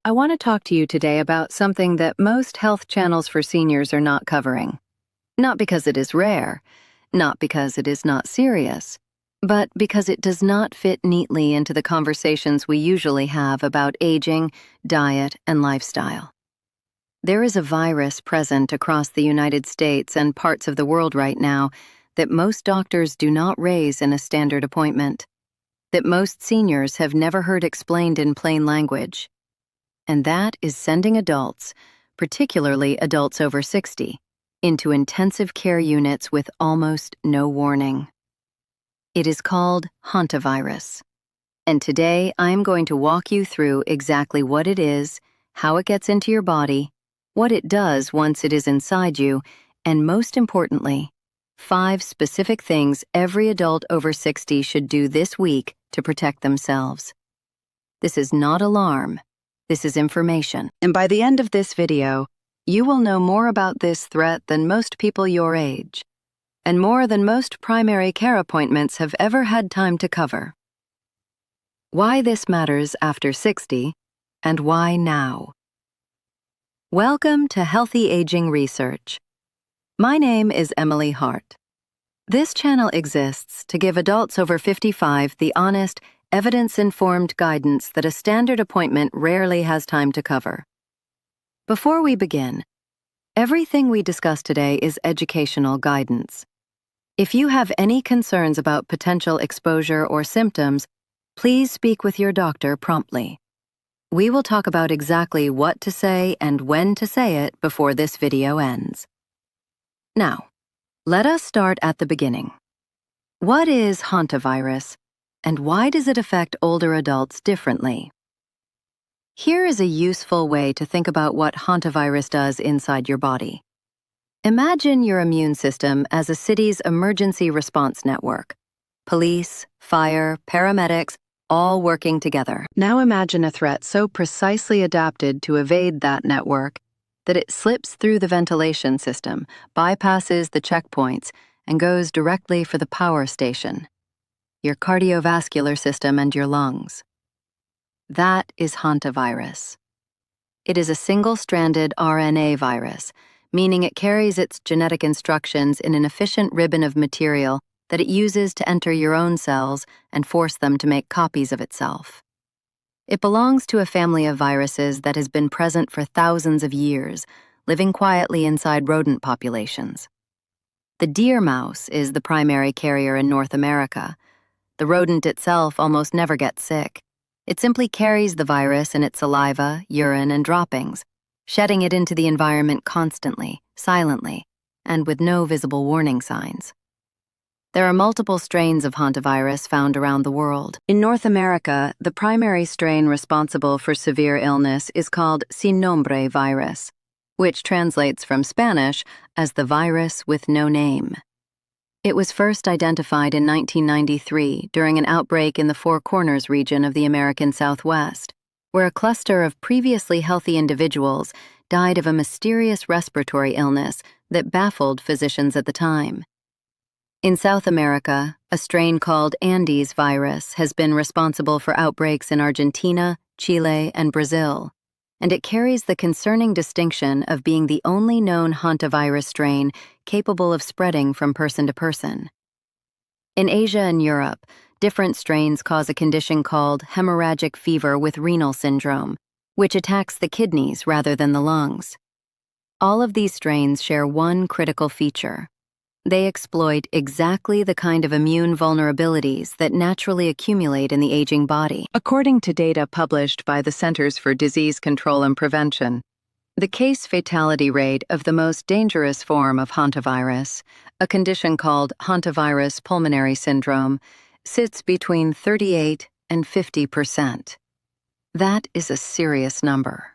I want to talk to you today about something that most health channels for seniors are not covering. Not because it is rare, not because it is not serious, but because it does not fit neatly into the conversations we usually have about aging, diet, and lifestyle. There is a virus present across the United States and parts of the world right now that most doctors do not raise in a standard appointment, that most seniors have never heard explained in plain language. And that is sending adults, particularly adults over 60, into intensive care units with almost no warning. It is called Hantavirus. And today I'm going to walk you through exactly what it is, how it gets into your body, what it does once it is inside you, and most importantly, 5 specific things every adult over 60 should do this week to protect themselves. This is not alarm. This is information. And by the end of this video, you will know more about this threat than most people your age, and more than most primary care appointments have ever had time to cover. Why this matters after 60, and why now. Welcome to Healthy Aging Research. My name is Emily Hart. This channel exists to give adults over 55 the honest, evidence-informed guidance that a standard appointment rarely has time to cover. Before we begin, everything we discuss today is educational guidance. If you have any concerns about potential exposure or symptoms, please speak with your doctor promptly. We will talk about exactly what to say and when to say it before this video ends. Now, let us start at the beginning. What is hantavirus? And why does it affect older adults differently? Here is a useful way to think about what hantavirus does inside your body. Imagine your immune system as a city's emergency response network. Police, fire, paramedics, all working together. Now imagine a threat so precisely adapted to evade that network that it slips through the ventilation system, bypasses the checkpoints, and goes directly for the power station, your cardiovascular system, and your lungs. That is hantavirus. It is a single-stranded RNA virus, meaning it carries its genetic instructions in an efficient ribbon of material that it uses to enter your own cells and force them to make copies of itself. It belongs to a family of viruses that has been present for thousands of years, living quietly inside rodent populations. The deer mouse is the primary carrier in North America. The rodent itself almost never gets sick. It simply carries the virus in its saliva, urine, and droppings, shedding it into the environment constantly, silently, and with no visible warning signs. There are multiple strains of hantavirus found around the world. In North America, the primary strain responsible for severe illness is called sin nombre virus, which translates from Spanish as the virus with no name. It was first identified in 1993 during an outbreak in the Four Corners region of the American Southwest, where a cluster of previously healthy individuals died of a mysterious respiratory illness that baffled physicians at the time. In South America, a strain called Andes virus has been responsible for outbreaks in Argentina, Chile, and Brazil, and it carries the concerning distinction of being the only known hantavirus strain capable of spreading from person to person. In Asia and Europe, different strains cause a condition called hemorrhagic fever with renal syndrome, which attacks the kidneys rather than the lungs. All of these strains share one critical feature. They exploit exactly the kind of immune vulnerabilities that naturally accumulate in the aging body. According to data published by the Centers for Disease Control and Prevention, the case fatality rate of the most dangerous form of hantavirus, a condition called Hantavirus pulmonary syndrome, sits between 38 and 50%. That is a serious number.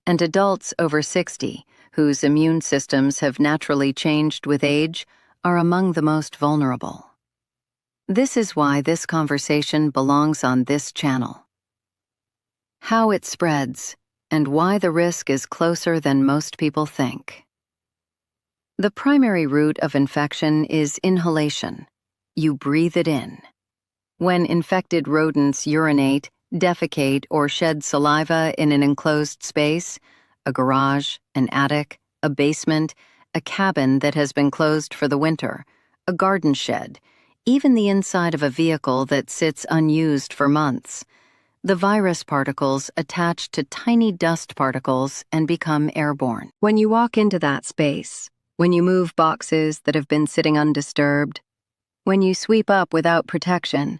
And adults over 60, whose immune systems have naturally changed with age, are among the most vulnerable. This is why this conversation belongs on this channel. How it spreads, and why the risk is closer than most people think. The primary route of infection is inhalation. You breathe it in. When infected rodents urinate, defecate or shed saliva in an enclosed space, a garage, an attic, a basement, a cabin that has been closed for the winter, a garden shed, even the inside of a vehicle that sits unused for months. The virus particles attach to tiny dust particles and become airborne. When you walk into that space, when you move boxes that have been sitting undisturbed, when you sweep up without protection,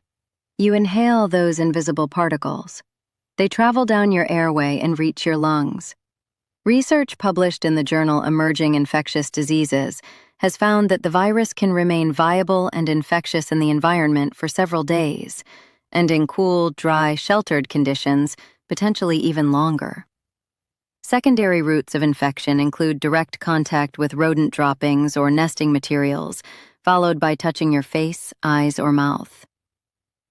you inhale those invisible particles. They travel down your airway and reach your lungs. Research published in the journal Emerging Infectious Diseases has found that the virus can remain viable and infectious in the environment for several days, and in cool, dry, sheltered conditions, potentially even longer. Secondary routes of infection include direct contact with rodent droppings or nesting materials, followed by touching your face, eyes, or mouth.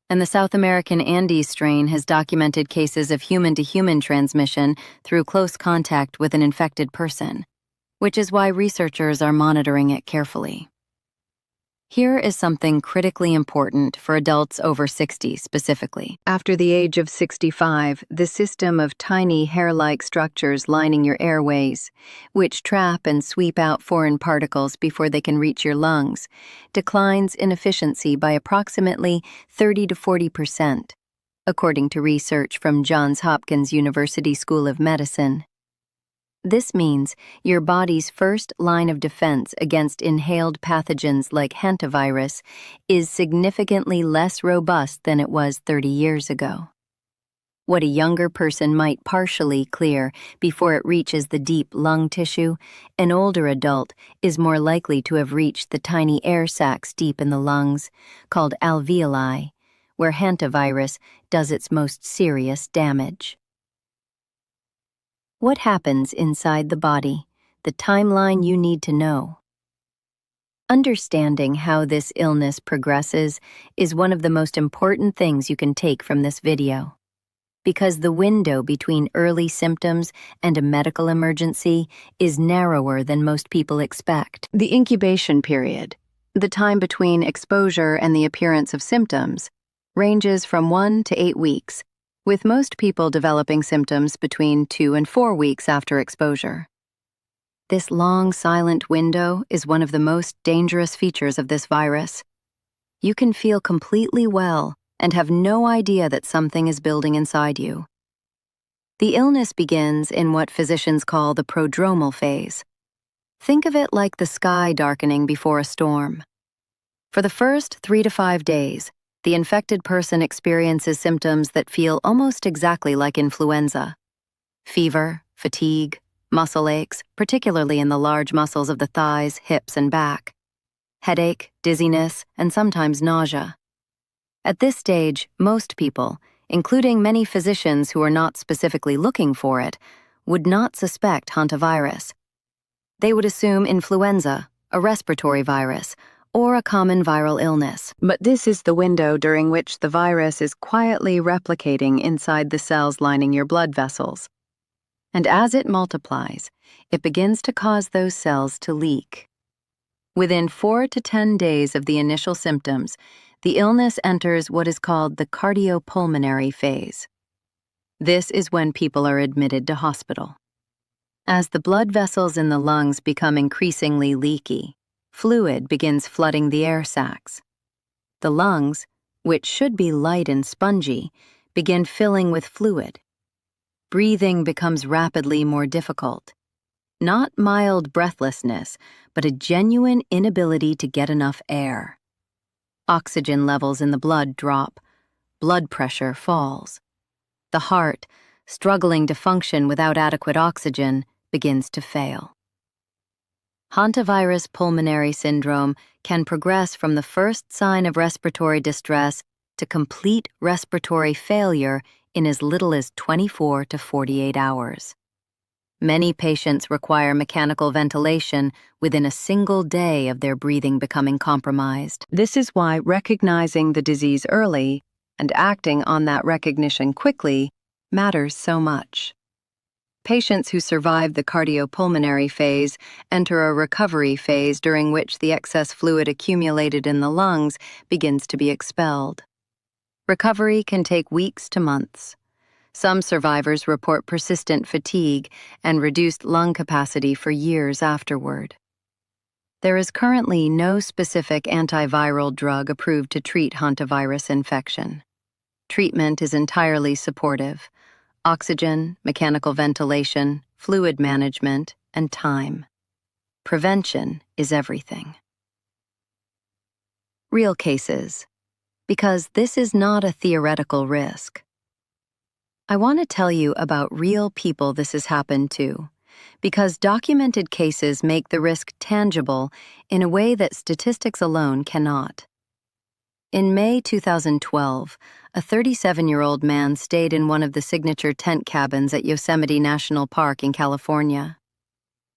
And the South American Andes strain has documented cases of human-to-human transmission through close contact with an infected person, which is why researchers are monitoring it carefully. Here is something critically important for adults over 60 specifically. After the age of 65, the system of tiny hair-like structures lining your airways, which trap and sweep out foreign particles before they can reach your lungs, declines in efficiency by approximately 30 to 40%, according to research from Johns Hopkins University School of Medicine. This means your body's first line of defense against inhaled pathogens like Hantavirus is significantly less robust than it was 30 years ago. What a younger person might partially clear before it reaches the deep lung tissue, an older adult is more likely to have reached the tiny air sacs deep in the lungs, called alveoli, where Hantavirus does its most serious damage. What happens inside the body? The timeline you need to know. Understanding how this illness progresses is one of the most important things you can take from this video. Because the window between early symptoms and a medical emergency is narrower than most people expect. The incubation period, the time between exposure and the appearance of symptoms, ranges from 1 to 8 weeks, with most people developing symptoms between 2 and 4 weeks after exposure. This long, silent window is one of the most dangerous features of this virus. You can feel completely well and have no idea that something is building inside you. The illness begins in what physicians call the prodromal phase. Think of it like the sky darkening before a storm. For the first 3 to 5 days, the infected person experiences symptoms that feel almost exactly like influenza. Fever, fatigue, muscle aches, particularly in the large muscles of the thighs, hips, and back. Headache, dizziness, and sometimes nausea. At this stage, most people, including many physicians who are not specifically looking for it, would not suspect hantavirus. They would assume influenza, a respiratory virus, or a common viral illness. But this is the window during which the virus is quietly replicating inside the cells lining your blood vessels. And as it multiplies, it begins to cause those cells to leak. Within 4 to 10 days of the initial symptoms, the illness enters what is called the cardiopulmonary phase. This is when people are admitted to hospital. As the blood vessels in the lungs become increasingly leaky, fluid begins flooding the air sacs. The lungs, which should be light and spongy, begin filling with fluid. Breathing becomes rapidly more difficult. Not mild breathlessness, but a genuine inability to get enough air. Oxygen levels in the blood drop. Blood pressure falls. The heart, struggling to function without adequate oxygen, begins to fail. Hantavirus pulmonary syndrome can progress from the first sign of respiratory distress to complete respiratory failure in as little as 24 to 48 hours. Many patients require mechanical ventilation within a single day of their breathing becoming compromised. This is why recognizing the disease early and acting on that recognition quickly matters so much. Patients who survive the cardiopulmonary phase enter a recovery phase during which the excess fluid accumulated in the lungs begins to be expelled. Recovery can take weeks to months. Some survivors report persistent fatigue and reduced lung capacity for years afterward. There is currently no specific antiviral drug approved to treat hantavirus infection. Treatment is entirely supportive: oxygen, mechanical ventilation, fluid management, and time. Prevention is everything. Real cases, because this is not a theoretical risk. I want to tell you about real people this has happened to, because documented cases make the risk tangible in a way that statistics alone cannot. In May 2012, a 37-year-old man stayed in one of the signature tent cabins at Yosemite National Park in California.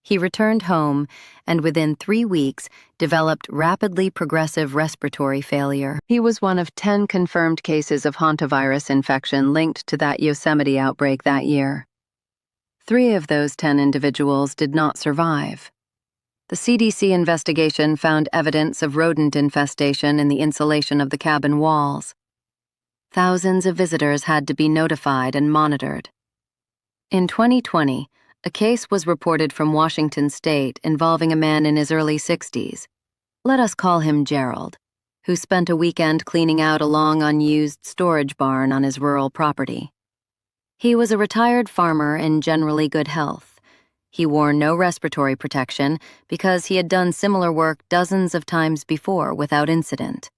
He returned home and within 3 weeks developed rapidly progressive respiratory failure. He was one of 10 confirmed cases of hantavirus infection linked to that Yosemite outbreak that year. 3 of those 10 individuals did not survive. The CDC investigation found evidence of rodent infestation in the insulation of the cabin walls. Thousands of visitors had to be notified and monitored. In 2020, a case was reported from Washington State involving a man in his early 60s. Let us call him Gerald, who spent a weekend cleaning out a long unused storage barn on his rural property. He was a retired farmer in generally good health. He wore no respiratory protection because he had done similar work dozens of times before without incident.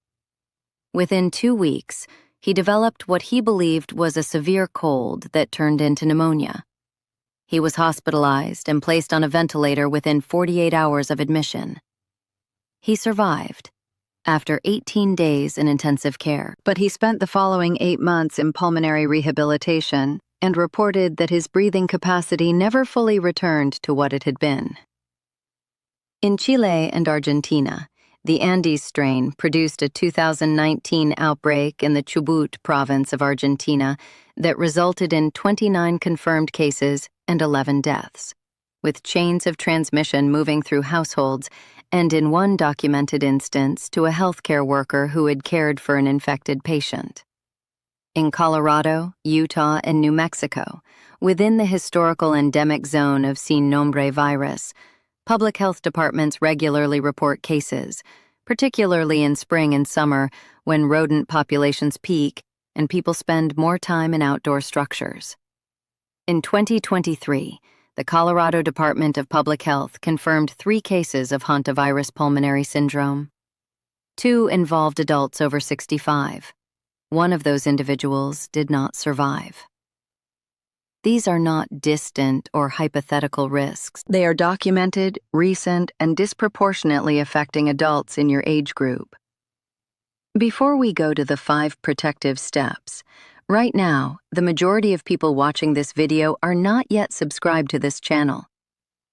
Within 2 weeks, he developed what he believed was a severe cold that turned into pneumonia. He was hospitalized and placed on a ventilator within 48 hours of admission. He survived, after 18 days in intensive care, but he spent the following 8 months in pulmonary rehabilitation and reported that his breathing capacity never fully returned to what it had been. In Chile and Argentina, the Andes strain produced a 2019 outbreak in the Chubut province of Argentina that resulted in 29 confirmed cases and 11 deaths, with chains of transmission moving through households and in one documented instance to a healthcare worker who had cared for an infected patient. In Colorado, Utah, and New Mexico, within the historical endemic zone of Sin Nombre virus, public health departments regularly report cases, particularly in spring and summer when rodent populations peak and people spend more time in outdoor structures. In 2023, the Colorado Department of Public Health confirmed 3 cases of hantavirus pulmonary syndrome. 2 involved adults over 65. One of those individuals did not survive. These are not distant or hypothetical risks. They are documented, recent, and disproportionately affecting adults in your age group. Before we go to the 5 protective steps, right now, the majority of people watching this video are not yet subscribed to this channel.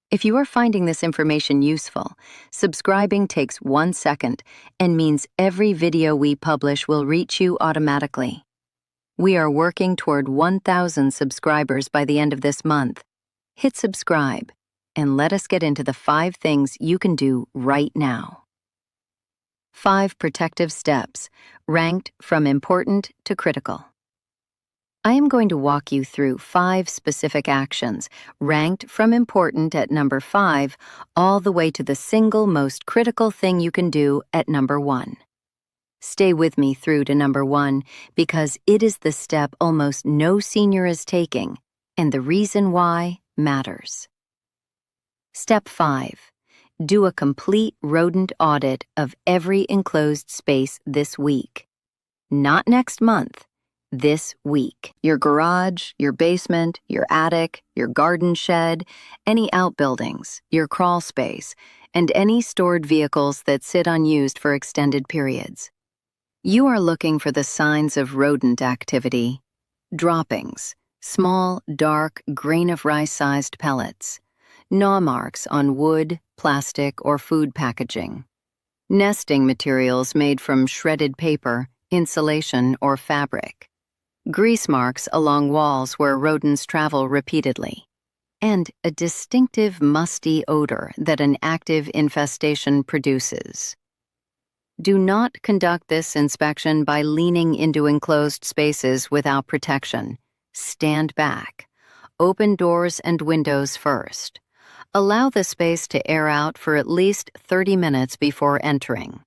If you are finding this information useful, subscribing takes 1 second and means every video we publish will reach you automatically. We are working toward 1,000 subscribers by the end of this month. Hit subscribe, and let us get into the 5 things you can do right now. 5 protective steps, ranked from important to critical. I am going to walk you through 5 specific actions, ranked from important at number 5, all the way to the single most critical thing you can do at number 1. Stay with me through to number 1 because it is the step almost no senior is taking, and the reason why matters. Step 5. Do a complete rodent audit of every enclosed space this week. Not next month, this week. Your garage, your basement, your attic, your garden shed, any outbuildings, your crawl space, and any stored vehicles that sit unused for extended periods. You are looking for the signs of rodent activity: droppings, small, dark, grain of rice-sized pellets, gnaw marks on wood, plastic, or food packaging, nesting materials made from shredded paper, insulation, or fabric, grease marks along walls where rodents travel repeatedly, and a distinctive musty odor that an active infestation produces. Do not conduct this inspection by leaning into enclosed spaces without protection. Stand back. Open doors and windows first. Allow the space to air out for at least 30 minutes before entering.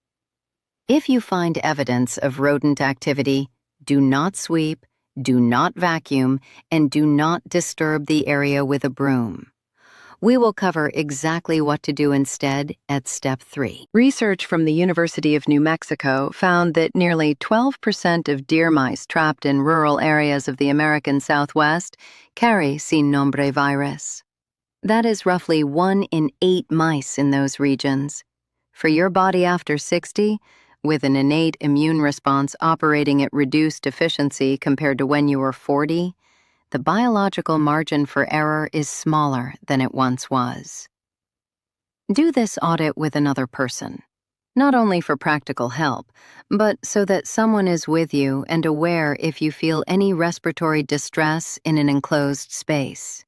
If you find evidence of rodent activity, do not sweep, do not vacuum, and do not disturb the area with a broom. We will cover exactly what to do instead at Step 3. Research from the University of New Mexico found that nearly 12% of deer mice trapped in rural areas of the American Southwest carry sin nombre virus. That is roughly 1 in 8 mice in those regions. For your body after 60, with an innate immune response operating at reduced efficiency compared to when you were 40, the biological margin for error is smaller than it once was. Do this audit with another person, not only for practical help, but so that someone is with you and aware if you feel any respiratory distress in an enclosed space.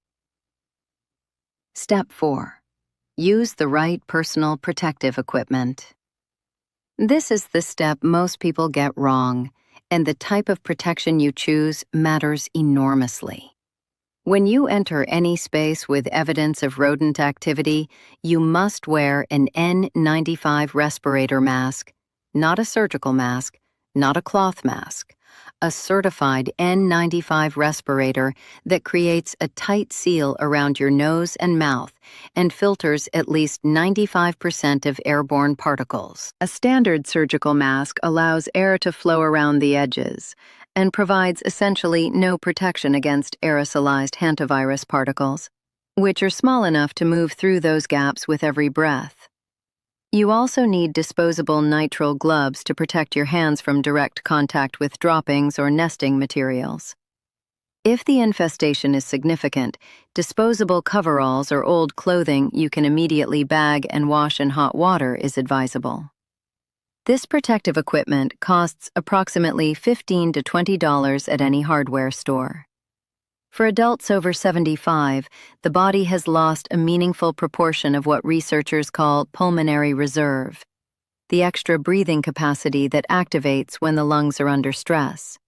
Step 4. Use the right personal protective equipment. This is the step most people get wrong, and the type of protection you choose matters enormously. When you enter any space with evidence of rodent activity, you must wear an N95 respirator mask, not a surgical mask, not a cloth mask, a certified N95 respirator that creates a tight seal around your nose and mouth and filters at least 95% of airborne particles. A standard surgical mask allows air to flow around the edges and provides essentially no protection against aerosolized hantavirus particles, which are small enough to move through those gaps with every breath. You also need disposable nitrile gloves to protect your hands from direct contact with droppings or nesting materials. If the infestation is significant, disposable coveralls or old clothing you can immediately bag and wash in hot water is advisable. This protective equipment costs approximately $15 to $20 at any hardware store. For adults over 75, the body has lost a meaningful proportion of what researchers call pulmonary reserve, the extra breathing capacity that activates when the lungs are under stress.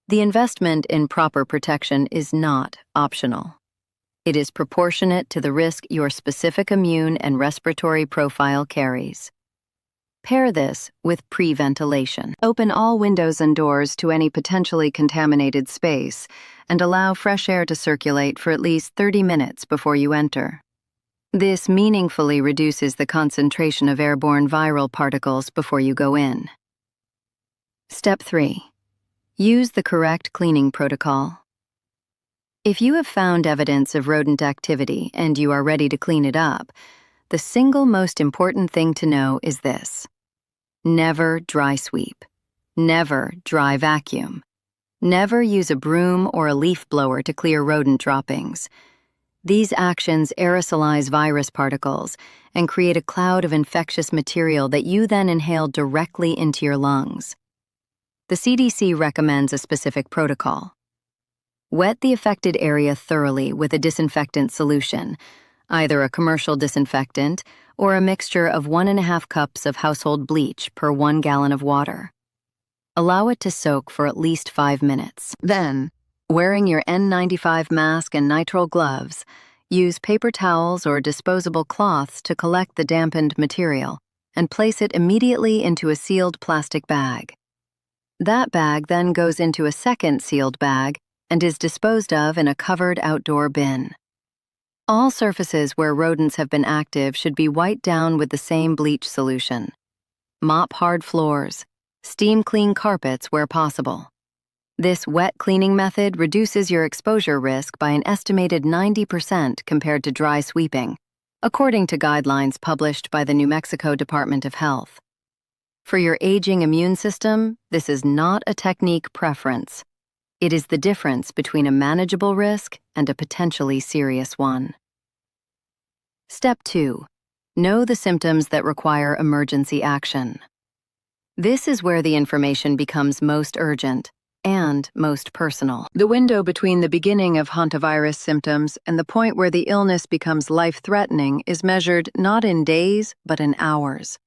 The investment in proper protection is not optional. It is proportionate to the risk your specific immune and respiratory profile carries. Pair this with pre-ventilation. Open all windows and doors to any potentially contaminated space and allow fresh air to circulate for at least 30 minutes before you enter. This meaningfully reduces the concentration of airborne viral particles before you go in. Step 3. Use the correct cleaning protocol. If you have found evidence of rodent activity and you are ready to clean it up, the single most important thing to know is this: never dry sweep. Never dry vacuum. Never use a broom or a leaf blower to clear rodent droppings. These actions aerosolize virus particles and create a cloud of infectious material that you then inhale directly into your lungs. The CDC recommends a specific protocol. Wet the affected area thoroughly with a disinfectant solution, either a commercial disinfectant or a mixture of 1.5 cups of household bleach per 1 gallon of water. Allow it to soak for at least 5 minutes. Then, wearing your N95 mask and nitrile gloves, use paper towels or disposable cloths to collect the dampened material and place it immediately into a sealed plastic bag. That bag then goes into a second sealed bag and is disposed of in a covered outdoor bin. All surfaces where rodents have been active should be wiped down with the same bleach solution. Mop hard floors. Steam clean carpets where possible. This wet cleaning method reduces your exposure risk by an estimated 90% compared to dry sweeping, according to guidelines published by the New Mexico Department of Health. For your aging immune system, this is not a technique preference. It is the difference between a manageable risk and a potentially serious one. Step 2. Know the symptoms that require emergency action. This is where the information becomes most urgent and most personal. The window between the beginning of hantavirus symptoms and the point where the illness becomes life-threatening is measured not in days, but in hours.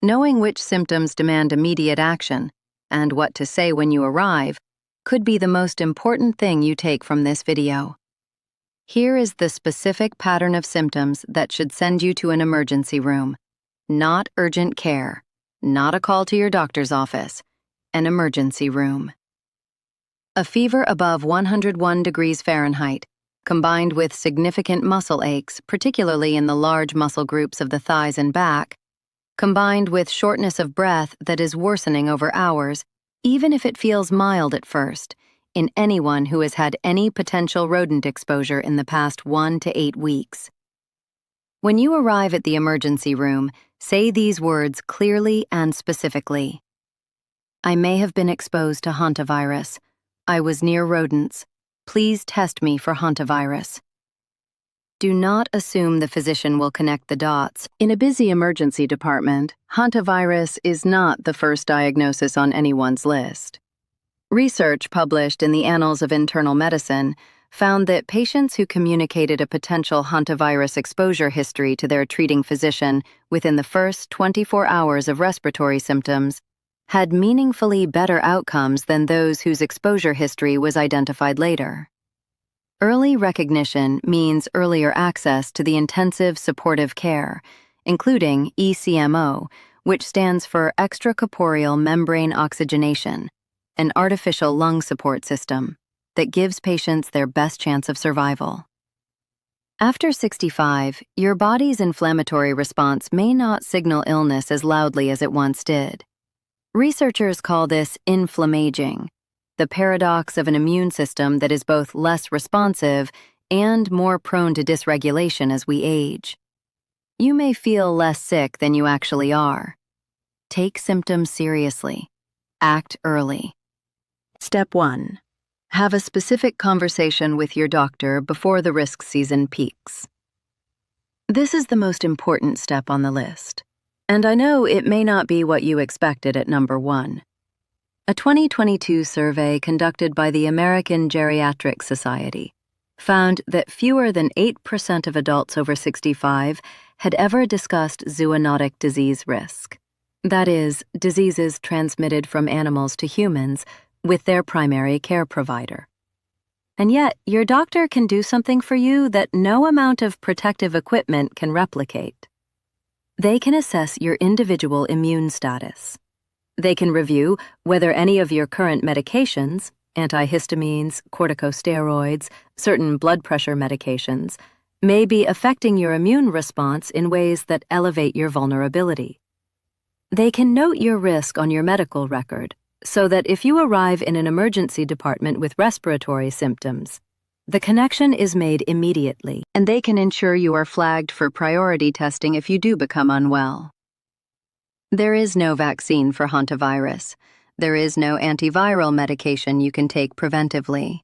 Knowing which symptoms demand immediate action and what to say when you arrive could be the most important thing you take from this video. Here is the specific pattern of symptoms that should send you to an emergency room. Not urgent care, not a call to your doctor's office, an emergency room. A fever above 101 degrees Fahrenheit, combined with significant muscle aches, particularly in the large muscle groups of the thighs and back, combined with shortness of breath that is worsening over hours, even if it feels mild at first, in anyone who has had any potential rodent exposure in the past 1 to 8 weeks. When you arrive at the emergency room, say these words clearly and specifically. I may have been exposed to Hantavirus. I was near rodents. Please test me for Hantavirus. Do not assume the physician will connect the dots. In a busy emergency department, Hantavirus is not the first diagnosis on anyone's list. Research published in the Annals of Internal Medicine found that patients who communicated a potential Hantavirus exposure history to their treating physician within the first 24 hours of respiratory symptoms had meaningfully better outcomes than those whose exposure history was identified later. Early recognition means earlier access to the intensive supportive care, including ECMO, which stands for extracorporeal membrane oxygenation, an artificial lung support system that gives patients their best chance of survival. After 65, your body's inflammatory response may not signal illness as loudly as it once did. Researchers call this inflammaging, the paradox of an immune system that is both less responsive and more prone to dysregulation as we age. You may feel less sick than you actually are. Take symptoms seriously. Act early. Step 1. Have a specific conversation with your doctor before the risk season peaks. This is the most important step on the list, and I know it may not be what you expected at number 1. A 2022 survey conducted by the American Geriatric Society found that fewer than 8% of adults over 65 had ever discussed zoonotic disease risk. That is, diseases transmitted from animals to humans with their primary care provider. And yet, your doctor can do something for you that no amount of protective equipment can replicate. They can assess your individual immune status. They can review whether any of your current medications, antihistamines, corticosteroids, certain blood pressure medications, may be affecting your immune response in ways that elevate your vulnerability. They can note your risk on your medical record so that if you arrive in an emergency department with respiratory symptoms, the connection is made immediately, and they can ensure you are flagged for priority testing if you do become unwell. There is no vaccine for Hantavirus. There is no antiviral medication you can take preventively.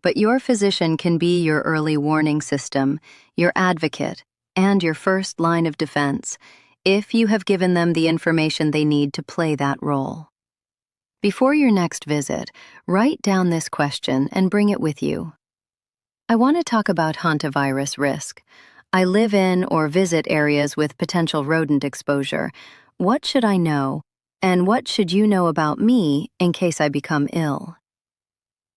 But your physician can be your early warning system, your advocate, and your first line of defense if you have given them the information they need to play that role. Before your next visit, write down this question and bring it with you. I want to talk about Hantavirus risk. I live in or visit areas with potential rodent exposure. What should I know, and what should you know about me in case I become ill?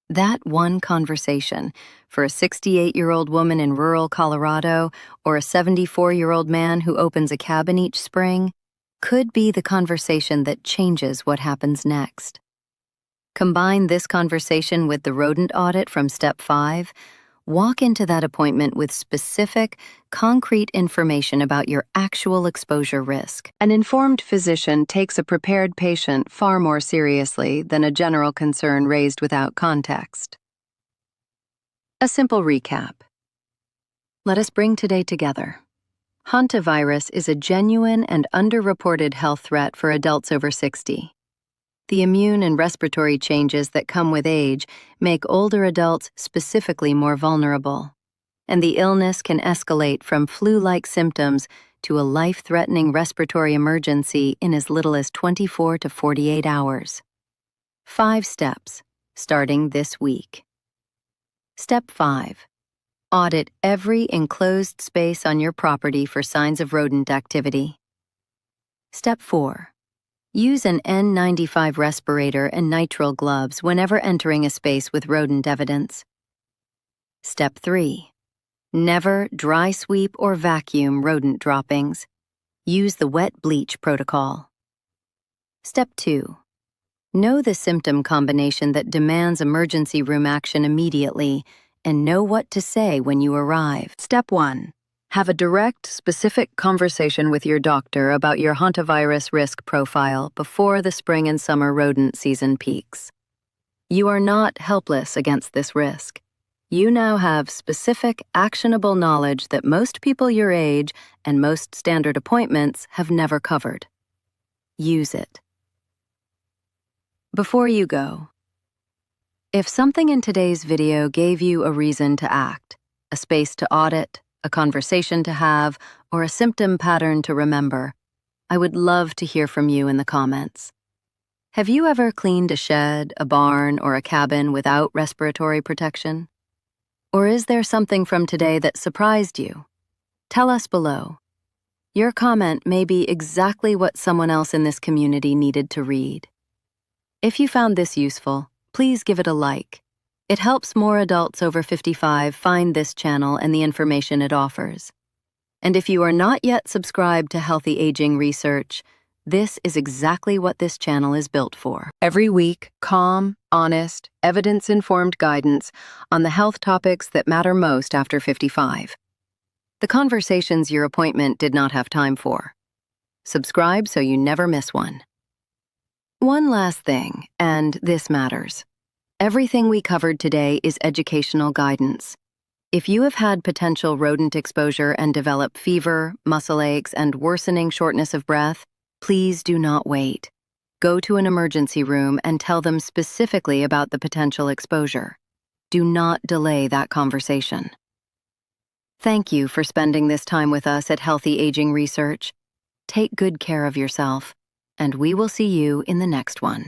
That one conversation, for a 68-year-old woman in rural Colorado or a 74-year-old man who opens a cabin each spring, could be the conversation that changes what happens next. Combine this conversation with the rodent audit from Step 5. Walk into that appointment with specific, concrete information about your actual exposure risk. An informed physician takes a prepared patient far more seriously than a general concern raised without context. A simple recap. Let us bring today together. Hantavirus is a genuine and underreported health threat for adults over 60. The immune and respiratory changes that come with age make older adults specifically more vulnerable, and the illness can escalate from flu-like symptoms to a life-threatening respiratory emergency in as little as 24 to 48 hours. 5 steps, starting this week. Step 5. Audit every enclosed space on your property for signs of rodent activity. Step 4. Use an N95 respirator and nitrile gloves whenever entering a space with rodent evidence. Step 3. Never dry sweep or vacuum rodent droppings. Use the wet bleach protocol. Step 2. Know the symptom combination that demands emergency room action immediately and know what to say when you arrive. Step 1. Have a direct, specific conversation with your doctor about your hantavirus risk profile before the spring and summer rodent season peaks. You are not helpless against this risk. You now have specific, actionable knowledge that most people your age and most standard appointments have never covered. Use it. Before you go, if something in today's video gave you a reason to act, a space to audit, a conversation to have, or a symptom pattern to remember, I would love to hear from you in the comments. Have you ever cleaned a shed, a barn, or a cabin without respiratory protection? Or is there something from today that surprised you? Tell us below. Your comment may be exactly what someone else in this community needed to read. If you found this useful, please give it a like. It helps more adults over 55 find this channel and the information it offers. And if you are not yet subscribed to Healthy Aging Research, this is exactly what this channel is built for. Every week, calm, honest, evidence-informed guidance on the health topics that matter most after 55. The conversations your appointment did not have time for. Subscribe so you never miss one. One last thing, and this matters. Everything we covered today is educational guidance. If you have had potential rodent exposure and develop fever, muscle aches, and worsening shortness of breath, please do not wait. Go to an emergency room and tell them specifically about the potential exposure. Do not delay that conversation. Thank you for spending this time with us at Healthy Aging Research. Take good care of yourself, and we will see you in the next one.